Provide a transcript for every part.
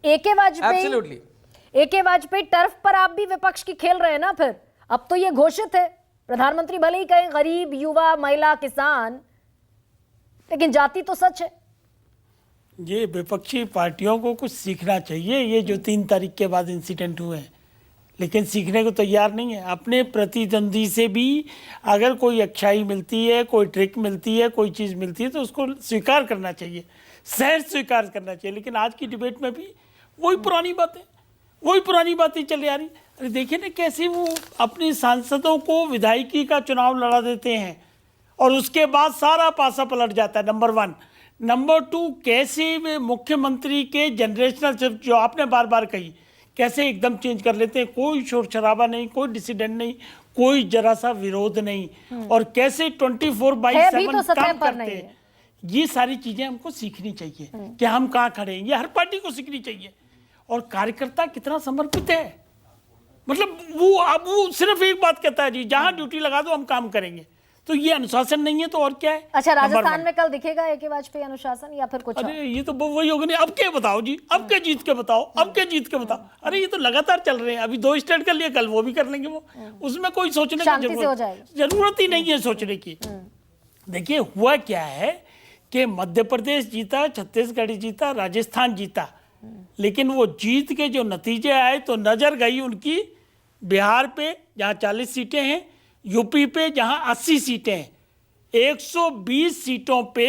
एके Vajpayee turf पर आप भी विपक्ष की खेल रहे हैं ना। फिर अब तो ये घोषित है, प्रधानमंत्री भले ही कहें गरीब, युवा, महिला, किसान, लेकिन जाति तो सच है। ये विपक्षी पार्टियों को कुछ सीखना चाहिए। ये जो 3 तारीख के बाद इंसिडेंट हुए हैं, लेकिन सीखने को तैयार नहीं है। अपने प्रतिद्वंदी से भी अगर कोई अच्छाई मिलती है, कोई ट्रिक मिलती है, कोई चीज़ मिलती है तो उसको स्वीकार करना चाहिए, सहज स्वीकार करना चाहिए। लेकिन आज की डिबेट में भी वही पुरानी बातें चले आ रही। अरे देखिए ना कैसे वो अपने सांसदों को विधायकी का चुनाव लड़ा देते हैं और उसके बाद सारा पासा पलट जाता है। नंबर 1। नंबर 2, कैसे वे मुख्यमंत्री के जनरेशनल शिफ्ट जो आपने बार बार कही, कैसे एकदम चेंज कर लेते हैं। कोई शोर शराबा नहीं, कोई डिसिडेंट नहीं, कोई जरा सा विरोध नहीं, और कैसे 24/7 काम करते हैं। ये सारी चीजें हमको सीखनी चाहिए कि हम कहाँ खड़े हैं। ये हर पार्टी को सीखनी चाहिए। और कार्यकर्ता कितना समर्पित है, मतलब वो सिर्फ एक बात कहता है, जी जहां ड्यूटी लगा दो हम काम करेंगे। तो ये अनुशासन नहीं है तो और क्या है। अच्छा, राजस्थान में कल दिखेगा एके वाजपेयी अनुशासन या फिर कुछ? अरे ये तो वही होगा नहीं। अब क्या बताओ जी, अब क्या जीत के बताओ, अब क्या जीत के बताओ। अरे ये तो लगातार चल रहे हैं। अभी 2 स्टेट कर लिए, कल वो भी कर लेंगे। वो उसमें कोई सोचने की जरूरत ही नहीं है सोचने की। देखिए हुआ क्या है कि मध्य प्रदेश जीता, छत्तीसगढ़ जीता, राजस्थान जीता, लेकिन वो जीत के जो नतीजे आए तो नजर गई उनकी बिहार पे जहाँ 40 सीटें हैं, यूपी पे जहाँ 80 सीटें हैं। 120 सीटों पे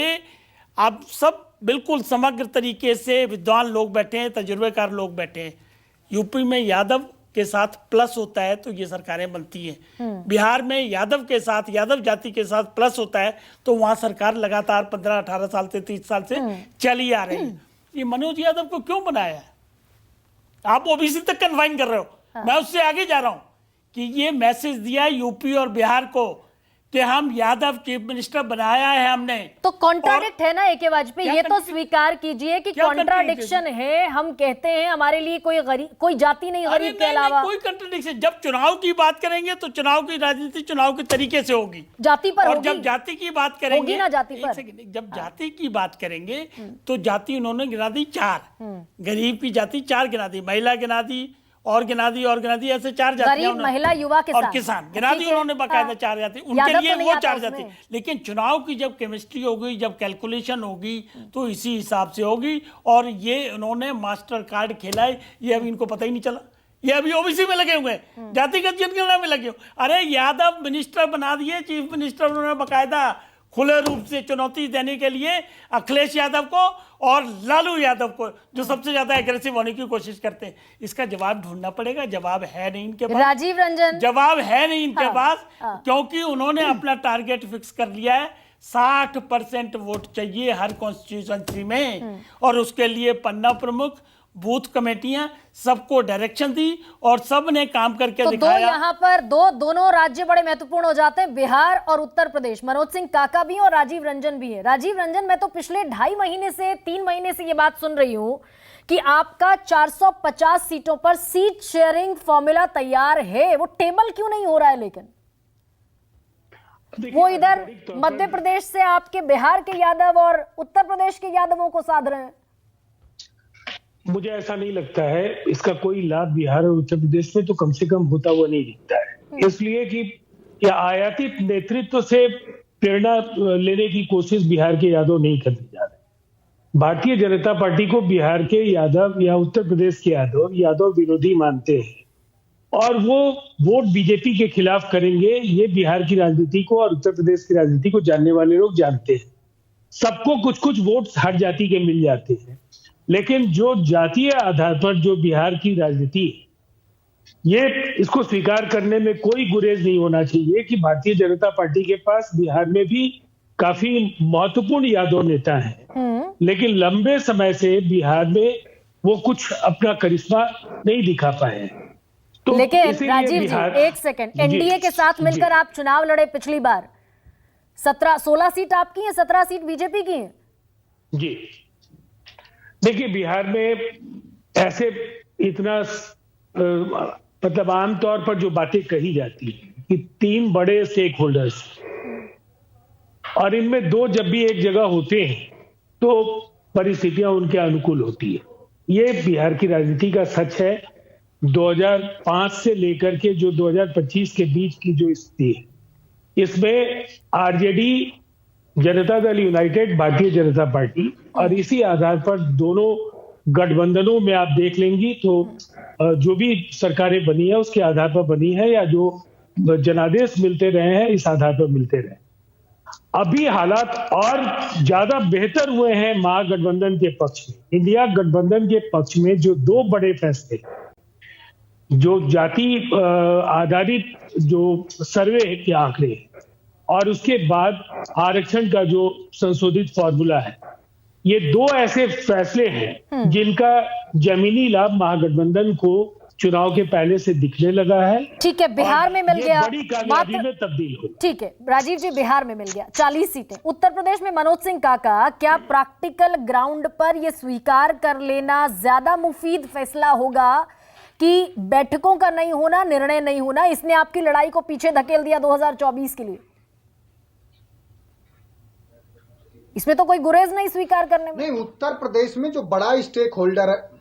अब सब बिल्कुल समग्र तरीके से विद्वान लोग बैठे हैं, तजुर्बेकार लोग बैठे हैं। यूपी में यादव के साथ प्लस होता है तो ये सरकारें बनती हैं। बिहार में यादव के साथ, यादव जाति के साथ प्लस होता है तो वहाँ सरकार लगातार 15-18 साल से 30 साल से चली आ रही है। ये मनोज यादव को क्यों बनाया है? आप ओबीसी तक कन्फाइन कर रहे हो। मैं उससे आगे जा रहा हूं कि ये मैसेज दिया यूपी और बिहार को कि हम यादव चीफ मिनिस्टर बनाया है हमने। तो कॉन्ट्राडिक्ट है ना एके वाजपेयी, ये तो स्वीकार कीजिए कि कॉन्ट्राडिक्शन है। हम कहते हैं हमारे लिए कोई जाति नहीं गरीब के अलावा। कोई कॉन्ट्राडिक्शन, जब चुनाव की बात करेंगे तो चुनाव की राजनीति चुनाव के तरीके से होगी, जाति पर और होगी। जब जाति की बात करेंगे ना जाति पर, जब जाति की बात करेंगे तो जाति उन्होंने गिना दी 4। गरीब की जाति 4 गिना दी, महिला गिना दी, और गिना दी, ऐसे 4 जातियां, महिला, युवा, और किसान गिना दी उन्होंने बाकायदा। 4 जाति उनके लिए, वो 4 जाति। लेकिन चुनाव की जब केमिस्ट्री होगी, जब कैलकुलेशन होगी तो इसी हिसाब से होगी। और ये उन्होंने मास्टर कार्ड खेला है, ये अभी इनको पता ही नहीं चला। ये अभी ओबीसी में लगे हुए हैं, जातिगत जनगणना में लगे हुए। अरे यादव मिनिस्टर बना दिए, चीफ मिनिस्टर उन्होंने बाकायदा खुले रूप से चुनौती देने के लिए अखिलेश यादव को और लालू यादव को, जो सबसे ज्यादा एग्रेसिव होने की कोशिश करते हैं। इसका जवाब ढूंढना पड़ेगा। जवाब है नहीं इनके पास। राजीव रंजन, जवाब है नहीं इनके पास, क्योंकि उन्होंने अपना टारगेट फिक्स कर लिया है। 60% वोट चाहिए हर कॉन्स्टिट्यूएंसी में, और उसके लिए पन्ना प्रमुख, बूथ कमेटियां, सबको डायरेक्शन दी और सब ने काम करके तो दिखाया। यहाँ पर दोनों राज्य बड़े महत्वपूर्ण हो जाते हैं, बिहार और उत्तर प्रदेश। मनोज सिंह काका भी और राजीव रंजन भी है। राजीव रंजन, मैं तो पिछले 2.5 महीने से 3 महीने से ये बात सुन रही हूं कि आपका 450 सीटों पर सीट शेयरिंग फॉर्मूला तैयार है, वो टेबल क्यों नहीं हो रहा है? लेकिन वो इधर मध्य प्रदेश से आपके बिहार के यादव और उत्तर प्रदेश के यादवों को साध रहे हैं। मुझे ऐसा नहीं लगता है इसका कोई लाभ बिहार और उत्तर प्रदेश में तो कम से कम होता हुआ नहीं दिखता है। इसलिए कि आयातित नेतृत्व से प्रेरणा लेने की कोशिश बिहार के यादव नहीं करने जा रहे। भारतीय जनता पार्टी को बिहार के यादव या उत्तर प्रदेश के यादव विरोधी मानते हैं और वो वोट बीजेपी के खिलाफ करेंगे। ये बिहार की राजनीति को और उत्तर प्रदेश की राजनीति को जानने वाले लोग जानते हैं। सबको कुछ कुछ वोट हर जाति के मिल जाते हैं, लेकिन जो जातीय आधार पर जो बिहार की राजनीति, ये इसको स्वीकार करने में कोई गुरेज नहीं होना चाहिए कि भारतीय जनता पार्टी के पास बिहार में भी काफी महत्वपूर्ण यादव नेता हैं, लेकिन लंबे समय से बिहार में वो कुछ अपना करिश्मा नहीं दिखा पाए हैं। तो लेकिन राजीव जी, एक सेकंड, एनडीए के साथ मिलकर आप चुनाव लड़े पिछली बार। 16 सीट आपकी हैं, 17 सीट बीजेपी की हैं। जी देखिए, बिहार में ऐसे इतना मतलब आमतौर पर जो बातें कही जाती है कि 3 बड़े स्टेक होल्डर्स और इनमें 2 जब भी एक जगह होते हैं तो परिस्थितियां उनके अनुकूल होती है। ये बिहार की राजनीति का सच है। 2005 से लेकर के जो 2025 के बीच की जो स्थिति है, इसमें RJD, Janata Dal United, Bharatiya Janata party, और इसी आधार पर दोनों गठबंधनों में आप देख लेंगी तो जो भी सरकारें बनी है उसके आधार पर बनी है, या जो जनादेश मिलते रहे हैं इस आधार पर मिलते रहे। अभी हालात और ज्यादा बेहतर हुए हैं महागठबंधन के पक्ष में। इंडिया गठबंधन के पक्ष में जो दो बड़े फैसले, जो जाति आधारित जो सर्वे के आंकड़े और उसके बाद आरक्षण का जो संशोधित फॉर्मूला है, ये दो ऐसे फैसले हैं जिनका जमीनी लाभ महागठबंधन को चुनाव के पहले से दिखने लगा है। ठीक है, बिहार में मिल गया, बड़ी कामयाबी में तब्दील हो। ठीक है राजीव जी, बिहार में मिल गया 40 सीटें। उत्तर प्रदेश में मनोज सिंह काका, क्या प्रैक्टिकल ग्राउंड पर यह स्वीकार कर लेना ज्यादा मुफीद फैसला होगा कि बैठकों का नहीं होना, निर्णय नहीं होना, इसने आपकी लड़ाई को पीछे धकेल दिया 2024 के लिए? इसमें तो कोई गुरेज नहीं स्वीकार करने में। नहीं, उत्तर प्रदेश में जो बड़ा स्टेक होल्डर है,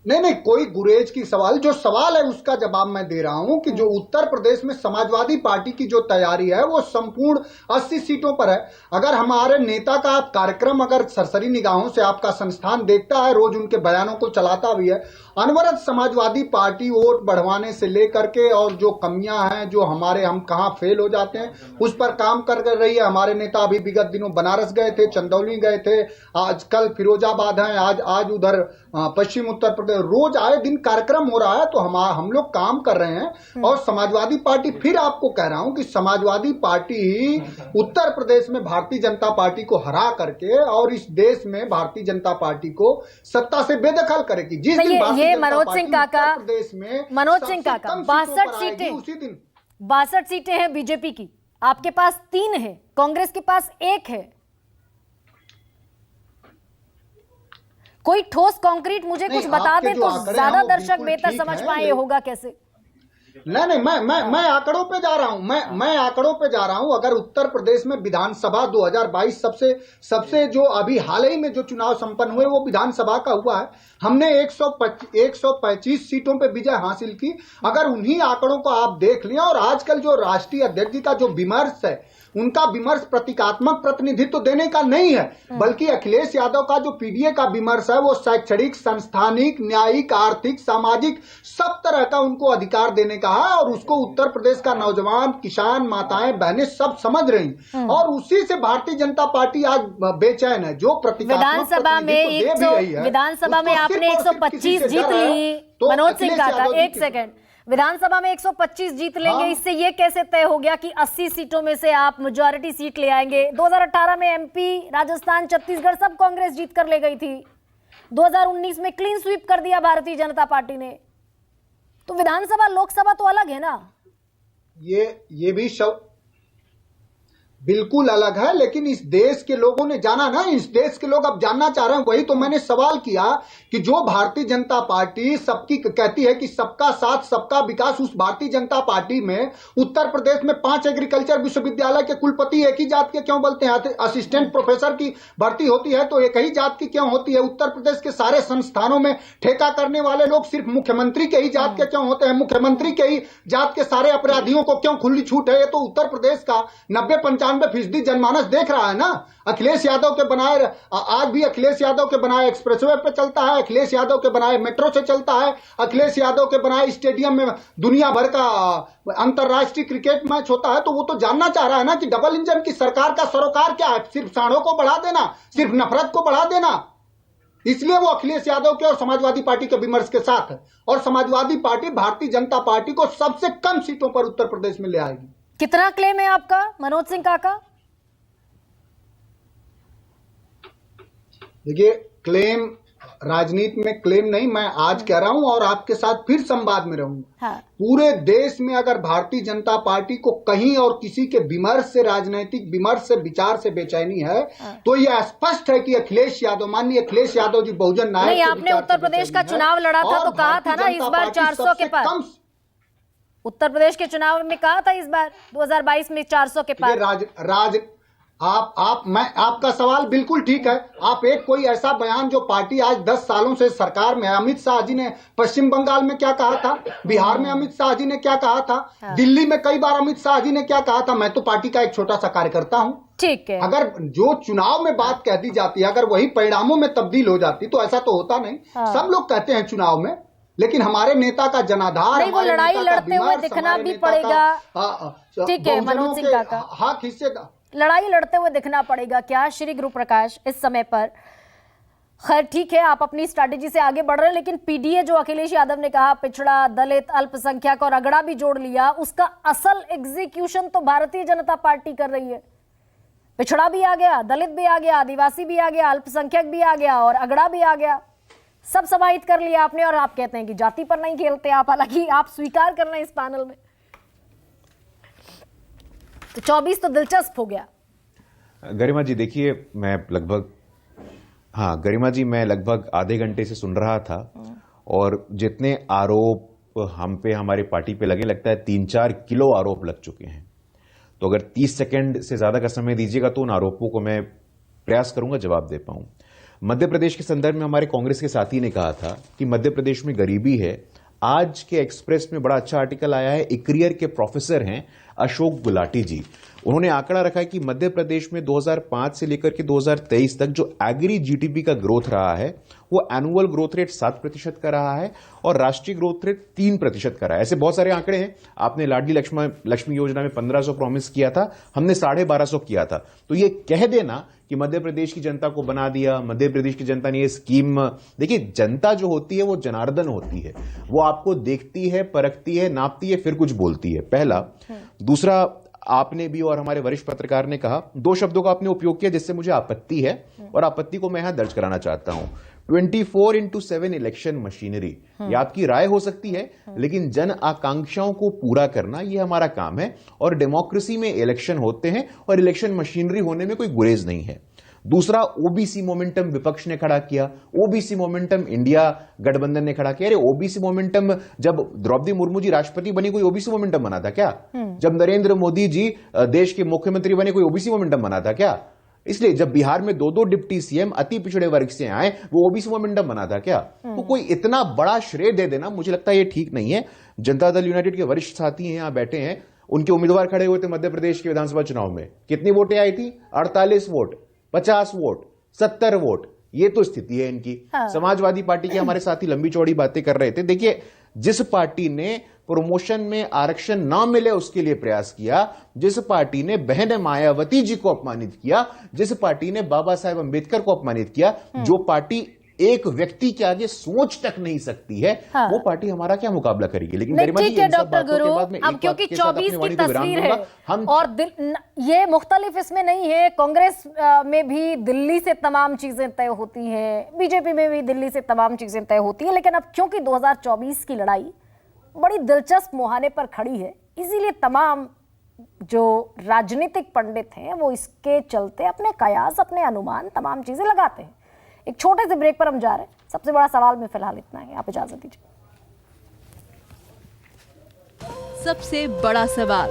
नहीं कोई गुरेज की सवाल, जो सवाल है उसका जवाब मैं दे रहा हूं कि जो उत्तर प्रदेश में समाजवादी पार्टी की जो तैयारी है वो संपूर्ण 80 सीटों पर है। अगर हमारे नेता का आप कार्यक्रम अगर सरसरी निगाहों से आपका संस्थान देखता है, रोज उनके बयानों को चलाता भी है, अनवरत समाजवादी पार्टी वोट बढ़वाने से लेकर के और जो कमियां हैं, जो हमारे हम कहां फेल हो जाते हैं उस पर काम कर रही है। हमारे नेता अभी विगत दिनों बनारस गए थे, चंदौली गए थे, आज कल फिरोजाबाद हैं, आज उधर पश्चिम उत्तर प्रदेश, रोज आए दिन कार्यक्रम हो रहा है। तो हम लोग काम कर रहे हैं। और समाजवादी पार्टी, फिर आपको कह रहा हूं कि समाजवादी पार्टी ही उत्तर प्रदेश में भारतीय जनता पार्टी को हरा करके और इस देश में भारतीय जनता पार्टी को सत्ता से बेदखल करेगी। जिस दिन मनोज सिंह काका, प्रदेश में मनोज सिंह काका 62 सीटें, उसी दिन 62 सीटें हैं बीजेपी की, आपके पास 3 है, कांग्रेस के पास 1 है। कोई ठोस कंक्रीट मुझे कुछ बता दे तो ज्यादा दर्शक बेहतर समझ पाए होगा कैसे। नहीं मैं आंकड़ों पे जा रहा हूं, मैं आंकड़ों पे जा रहा हूं। अगर उत्तर प्रदेश में विधानसभा 2022 सबसे जो अभी हाल ही में जो चुनाव संपन्न हुए वो विधानसभा का हुआ है, हमने 125 सीटों पे विजय हासिल की। अगर उन्हीं आंकड़ों को आप देख लिया, और आजकल जो राष्ट्रीय अध्यक्ष जी का जो विमर्श है, उनका विमर्श प्रतीकात्मक प्रतिनिधित्व देने का नहीं है, बल्कि अखिलेश यादव का जो पीडीए का विमर्श है वो शैक्षणिक, संस्थानिक, न्यायिक, आर्थिक, सामाजिक सब तरह का उनको अधिकार देने का है। और उसको उत्तर प्रदेश का नौजवान, किसान, माताएं, बहनें सब समझ रही हैं। और उसी से भारतीय जनता पार्टी आज बेचैन है। जो विधानसभा में आपने 125 जीत ली मनोज सिंह काका, एक सेकंड, विधानसभा में 125 जीत लेंगे, इससे ये कैसे तय हो गया कि 80 सीटों में से आप मेजॉरिटी सीट ले आएंगे? 2018 में एमपी, राजस्थान, छत्तीसगढ़ सब कांग्रेस जीत कर ले गई थी। 2019 में क्लीन स्वीप कर दिया भारतीय जनता पार्टी ने। तो विधानसभा लोकसभा तो अलग है ना। ये भी बिल्कुल अलग है, लेकिन इस देश के लोगों ने जाना ना, इस देश के लोग अब जानना चाह रहे हैं। वही तो मैंने सवाल किया कि जो भारतीय जनता पार्टी सबकी कहती है कि सबका साथ सबका विकास, उस भारतीय जनता पार्टी में उत्तर प्रदेश में 5 एग्रीकल्चर विश्वविद्यालय के कुलपति एक ही जात के क्यों बोलते हैं? असिस्टेंट प्रोफेसर की भर्ती होती है तो एक ही जात की क्यों होती है? उत्तर प्रदेश के सारे संस्थानों में ठेका करने वाले लोग सिर्फ मुख्यमंत्री के ही जात के क्यों होते हैं? मुख्यमंत्री के ही जात के सारे अपराधियों को क्यों खुली छूट है? ये तो उत्तर प्रदेश का 90-95% जनमानस देख रहा है ना। अखिलेश यादव के बनाए, आज भी अखिलेश यादव के बनाए एक्सप्रेसवे पे चलता है, अखिलेश यादव के बनाए मेट्रो से चलता है, अखिलेश यादव के बनाए स्टेडियम में दुनिया भर का अंतरराष्ट्रीय क्रिकेट मैच होता है। तो वो तो जानना चाह रहा है ना कि डबल इंजन की सरकार का सरोकार क्या है? सिर्फ साढ़ों को बढ़ा देना, सिर्फ नफरत को बढ़ा देना। इसलिए वो अखिलेश यादव के और समाजवादी पार्टी के विमर्श के साथ है। और समाजवादी पार्टी भारतीय जनता पार्टी को सबसे कम सीटों पर उत्तर प्रदेश में ले आएगी। कितना क्लेम है आपका मनोज सिंह काका? देखिए, क्लेम राजनीति में क्लेम नहीं, मैं आज कह रहा हूं और आपके साथ फिर संवाद में रहूंगा। हाँ। पूरे देश में अगर भारतीय जनता पार्टी को कहीं और किसी के विमर्श से, राजनीतिक विमर्श से, विचार से बेचैनी है, तो यह स्पष्ट है कि अखिलेश यादव, माननीय अखिलेश यादव जी बहुजन नायक नहीं, आपने उत्तर प्रदेश का चुनाव लड़ा था तो कहा था ना इस बार 400 के पार। उत्तर प्रदेश के चुनाव में कहा था इस बार 2022 में 400 के पार। आपका सवाल बिल्कुल ठीक है। आप एक कोई ऐसा बयान जो पार्टी आज 10 सालों से सरकार में, अमित शाह जी ने पश्चिम बंगाल में क्या कहा था, बिहार में अमित शाह जी ने क्या कहा था, दिल्ली में कई बार अमित शाह जी ने क्या कहा था। मैं तो पार्टी का एक छोटा सा कार्यकर्ता हूं। ठीक है, अगर जो चुनाव में बात कह दी जाती है, अगर वही परिणामों में तब्दील हो जाती तो ऐसा तो होता नहीं। सब लोग कहते हैं चुनाव में, लेकिन हमारे नेता का जनाधार, नहीं, वो लड़ाई लड़ते हुए दिखना भी पड़ेगा। ठीक है मनोज सिंह काका, हक हिस्से का लड़ाई लड़ते हुए दिखना पड़ेगा क्या श्री गुरु प्रकाश इस समय पर? खैर ठीक है, आप अपनी स्ट्रैटेजी से आगे बढ़ रहे हैं, लेकिन पीडीए जो अखिलेश यादव ने कहा पिछड़ा, दलित, अल्पसंख्यक और अगड़ा भी जोड़ लिया, उसका असल एग्जीक्यूशन तो भारतीय जनता पार्टी कर रही है। पिछड़ा भी आ गया, दलित भी आ गया, आदिवासी भी आ गया, अल्पसंख्यक भी आ गया और अगड़ा भी आ गया, सब समाहित कर लिया आपने। और आप कहते हैं कि जाति पर नहीं खेलते आप, हालांकि आप स्वीकार कर रहे हैं इस पैनल में। तो 24 तो दिलचस्प हो गया। गरिमा जी देखिए, गरिमा जी मैं लगभग आधे घंटे से सुन रहा था और जितने आरोप हम पे, हमारी पार्टी पे लगे, लगता है 3-4 किलो आरोप लग चुके हैं। तो अगर 30 सेकंड से ज्यादा का समय दीजिएगा तो उन आरोपों को मैं प्रयास करूंगा जवाब दे पाऊं। मध्य प्रदेश के संदर्भ में हमारे कांग्रेस के साथी ने कहा था कि मध्य प्रदेश में गरीबी है। आज के एक्सप्रेस में बड़ा अच्छा आर्टिकल आया है, इक्रियर के प्रोफेसर हैं अशोक गुलाटी जी। उन्होंने आंकड़ा रखा है कि मध्य प्रदेश में 2005 से लेकर के 2023 तक जो एग्री जीडीपी का ग्रोथ रहा है वो एनुअल ग्रोथ रेट 7% का रहा है और राष्ट्रीय ग्रोथ रेट 3% का रहा है। ऐसे बहुत सारे आंकड़े हैं। आपने लाडली लक्ष्मी योजना में 1500 प्रॉमिस किया था, हमने 1250 किया था। तो ये कह देना कि मध्य प्रदेश की जनता को बना दिया, मध्य प्रदेश की जनता ने ये स्कीम, देखिए जनता जो होती है वो जनार्दन होती है, वो आपको देखती है, परखती है, नापती है, फिर कुछ बोलती है, पहला। दूसरा, आपने भी और हमारे वरिष्ठ पत्रकार ने कहा, 2 शब्दों का आपने उपयोग किया जिससे मुझे आपत्ति है और आपत्ति को मैं यहां दर्ज कराना चाहता हूं। 24/7 इलेक्शन मशीनरी, ये आपकी राय हो सकती है, लेकिन जन आकांक्षाओं को पूरा करना ये हमारा काम है और डेमोक्रेसी में इलेक्शन होते हैं और इलेक्शन मशीनरी होने में कोई गुरेज नहीं है। दूसरा, ओबीसी मोमेंटम विपक्ष ने खड़ा किया, ओबीसी मोमेंटम इंडिया गठबंधन ने खड़ा किया। अरे ओबीसी मोमेंटम, जब द्रौपदी मुर्मू जी राष्ट्रपति बनी कोई ओबीसी मोमेंटम बना था क्या? जब नरेंद्र मोदी जी देश के मुख्यमंत्री बने कोई ओबीसी मोमेंटम बना था क्या? इसलिए जब बिहार में 2 डिप्टी सीएम अति पिछड़े वर्ग से आए, वो ओबीसी मोमेंटम बना था क्या? तो कोई इतना बड़ा श्रेय दे देना, मुझे लगता है ये ठीक नहीं है। जनता दल यूनाइटेड के वरिष्ठ साथी हैं, यहां बैठे हैं, उनके उम्मीदवार खड़े हुए थे मध्य प्रदेश के विधानसभा चुनाव में, कितनी वोटें आई थी? 48 वोट, 50 वोट, 70 वोट, ये तो स्थिति है इनकी। समाजवादी पार्टी के हमारे साथी लंबी चौड़ी बातें कर रहे थे। देखिए, जिस पार्टी ने प्रमोशन में आरक्षण ना मिले उसके लिए प्रयास किया, जिस पार्टी ने बहन मायावती जी को अपमानित किया, जिस पार्टी ने बाबा साहेब अंबेडकर को अपमानित किया, जो पार्टी एक व्यक्ति के आगे सोच तक नहीं सकती है, वो पार्टी हमारा क्या मुकाबला करेगी? लेकिन गरिमा जी, इन सब बातों के बाद में अब क्योंकि 24 की तस्वीर है हम और ये मुख्तलिफ इसमें नहीं है, कांग्रेस में भी दिल्ली से तमाम चीजें तय होती हैं, बीजेपी में भी दिल्ली से तमाम चीजें तय होती हैं, लेकिन अब क्योंकि 2024 की लड़ाई बड़ी दिलचस्प मुहाने पर खड़ी है, इसीलिए तमाम जो राजनीतिक पंडित हैं वो इसके चलते अपने कयास, अपने अनुमान, तमाम चीजें लगाते हैं। एक छोटे से ब्रेक पर हम जा रहे हैं। सबसे बड़ा सवाल में फिलहाल इतना है, आप इजाजत दीजिए। सबसे बड़ा सवाल